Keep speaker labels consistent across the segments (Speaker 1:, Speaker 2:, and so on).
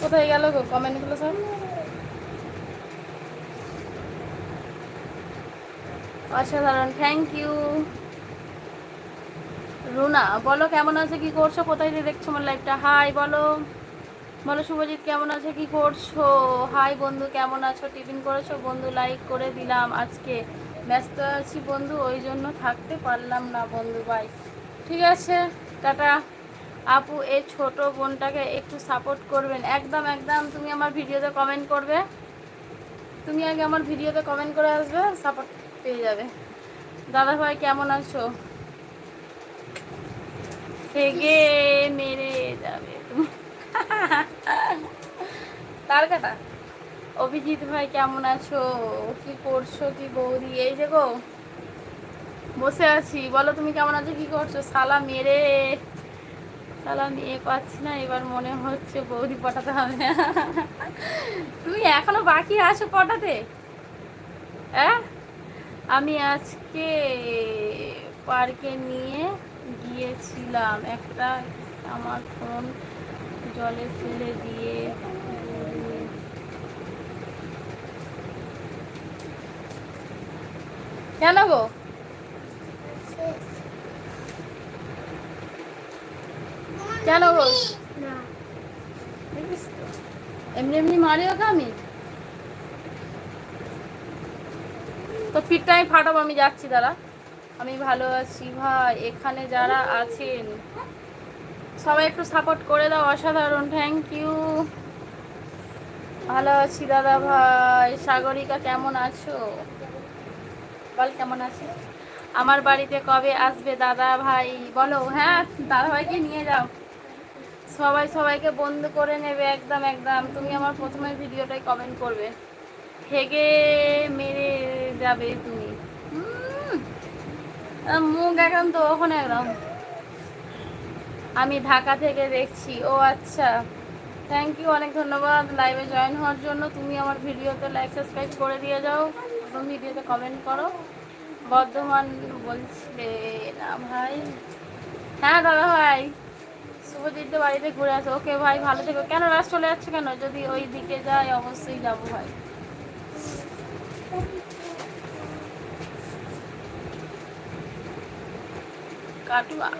Speaker 1: কোথায় গেল গো কমেন্টগুলো সব? অসাধারণ, থ্যাংক ইউ। রুনা বলো কেমন আছে, কি করছো, কোথায় দিয়ে দেখছো আমার লাইভটা? হাই বলো। বলো শুভজিৎ কেমন আছে, কি করছো? হাই বন্ধু, কেমন আছো? টিফিন করেছো বন্ধু? লাইক করে দিলাম। আজকে ব্যস্ত আছি বন্ধু, ওই জন্য থাকতে পারলাম না বন্ধু। বাই। ঠিক আছে, টাটা। আপু এই ছোট বোনটাকে একটু সাপোর্ট করবেন। একদম একদম, তুমি আমার ভিডিওতে কমেন্ট করবে। তুমি আগে আমার ভিডিওতে কমেন্ট করে আসবে, সাপোর্ট পেয়ে যাবে। দাদা ভাই কেমন আছো? হেগে মেরে যাবে তুমি। তার কাটা। অভিজিৎ ভাই কেমন আছো? কি করছো কি বৌদি? এই যে গো বসে আছি। বলো তুমি কেমন আছো, কি করছো? সালা মেরে, সালা মেয়ে পাচ্ছি না, এবার মনে হচ্ছে বৌদি পটাতে হবে। তুমি এখনো বাকি আছো পটাতে? হ্যাঁ, আমি আজকে পার্কে নিয়ে গিয়েছিলাম একটা, আমার ফোন জলে ফেলে দিয়ে। কেন গো? কেন গো? দেখিস তো, এমনি এমনি মারি ওকে আমি? তো পিঠটা আমি ফাটাবো, আমি যাচ্ছি দাঁড়া। আমি ভালো আছি ভাই, এখানে যারা আছেন সবাই একটু সাপোর্ট করে দাও। অসাধারণ, থ্যাংক ইউ। ভালো আছি দাদা ভাই। সাগরিকা কেমন আছো? বল কেমন আছিস? আমার বাড়িতে কবে আসবে দাদা ভাই? বলো। হ্যাঁ, দাদা ভাইকে নিয়ে যাও। সবাই সবাইকে বন্ধ করে নেবে, একদম একদম। তুমি আমার প্রথমে ভিডিওটাই কমেন্ট করবে। হেগে মেরে যাবে তুমি। মুখ একদম তো ওখানে একদম। আমি ঢাকা থেকে দেখছি। ও আচ্ছা, থ্যাংক ইউ, অনেক ধন্যবাদ লাইভে জয়েন হওয়ার জন্য। তুমি আমার ভিডিওতে লাইক সাবস্ক্রাইব করে দিয়ে যাও, প্রথম ভিডিওতে কমেন্ট করো। বর্ধমান বলছিলে না ভাই? হ্যাঁ দাদা ভাই, শুভজিৎদের বাড়িতে ঘুরে আসো। ওকে ভাই, ভালো থেকো। কেন রাত চলে যাচ্ছে কেন? যদি ওই দিকে যাই অবশ্যই যাবো ভাই। কাটুয়া,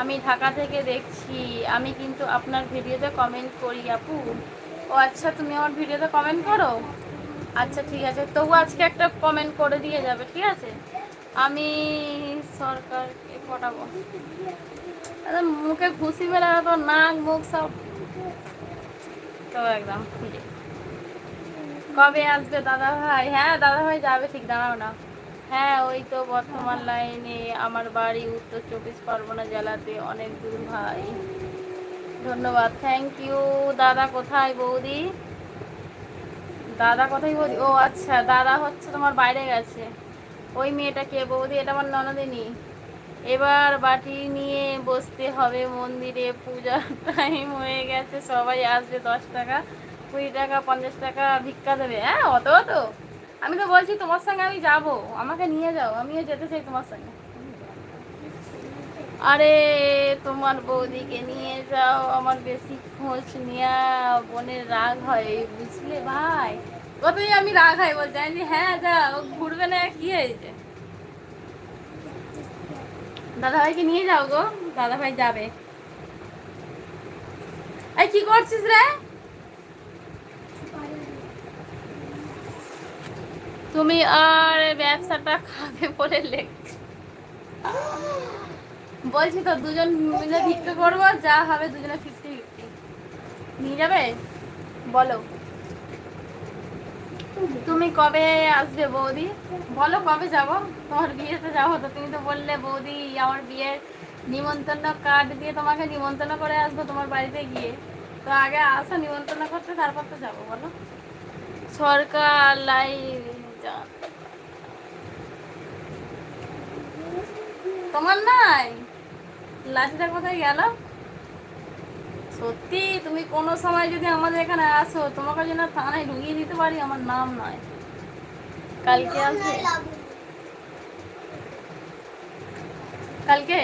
Speaker 1: আমি ঢাকা থেকে দেখছি। আমি কিন্তু আপনার ভিডিওতে কমেন্ট করি আপু। ও আচ্ছা, তুমি আমার ভিডিওতে কমেন্ট করো? আচ্ছা ঠিক আছে, তবু আজকে একটা কমেন্ট করে দিয়ে যাবে, ঠিক আছে? আমি সরকারকে পটাবো। আরে মুখে ঘুষি মেরে তো নাক মুখ সব তো একদম ফুলে। কবে আসবে দাদা ভাই? হ্যাঁ দাদা ভাই যাবে, ঠিক, দাঁড়াও না। হ্যাঁ ওই তো বর্তমান লাইনে, আমার বাড়ি উত্তর 24 পরগনা জেলাতে, অনেক দূর ভাই। ধন্যবাদ, থ্যাংক ইউ। দাদা কোথায় বৌদি? দাদা কোথায় বৌদি? ও আচ্ছা, দাদা হচ্ছে তোমার বাইরে গেছে। ওই মেয়েটা কে বৌদি? এটা আমার ননদিনী। এবার বাটি নিয়ে বসতে হবে মন্দিরে, পূজার টাইম হয়ে গেছে। সবাই আসবে, 10 টাকা 20 টাকা 50 টাকা ভিক্ষা দেবে। হ্যাঁ অত অত? আমি তো বলছি তোমার সঙ্গে আমি যাব, আমাকে নিয়ে যাও, আমিও যেতে চাই তোমার সঙ্গে। আরে তোমার বৌদিকে নিয়ে যাও, আমার বেশি খোঁজ নিয়া বোনের রাগ হয়, বুঝলে ভাই? কতই আমি রাগ হয় বলতে, আমি যে হ্যাঁ যাও, ঘুরবে না কি হয়েছে? দাদাভাইকে নিয়ে যাও গো, দাদাভাই যাবে। এই কি করছিস রে? তুমি আর ব্যবসাটা খাবে বলে লেখ, বলছি তো দুজন মিলে ভিক্ষা করবো, যা হবে দুজনে 50-50 নিয়ে যাবে। বলো তুমি কবে আসবে বৌদি? বলো কবে যাব? তোমার বিয়েতে যাবো তো, তুমি তো বললে বৌদি আমার বিয়ের নিমন্ত্রণ কার্ড দিয়ে তোমাকে নিমন্ত্রণ করে আসবো তোমার বাড়িতে গিয়ে। তো আগে আসো নিমন্ত্রণ করতে, তারপর তো যাবো। বলো। সরকার লাইভ তোমার নাই? লাঠিটা কোথায় গেল? সত্যি তুমি কোনো সময় যদি আমাদের এখানে আসো, তোমাকে যেন থানায় ঢুকিয়ে দিতে পারি, আমার নাম নয়। কালকে আসবে? কালকে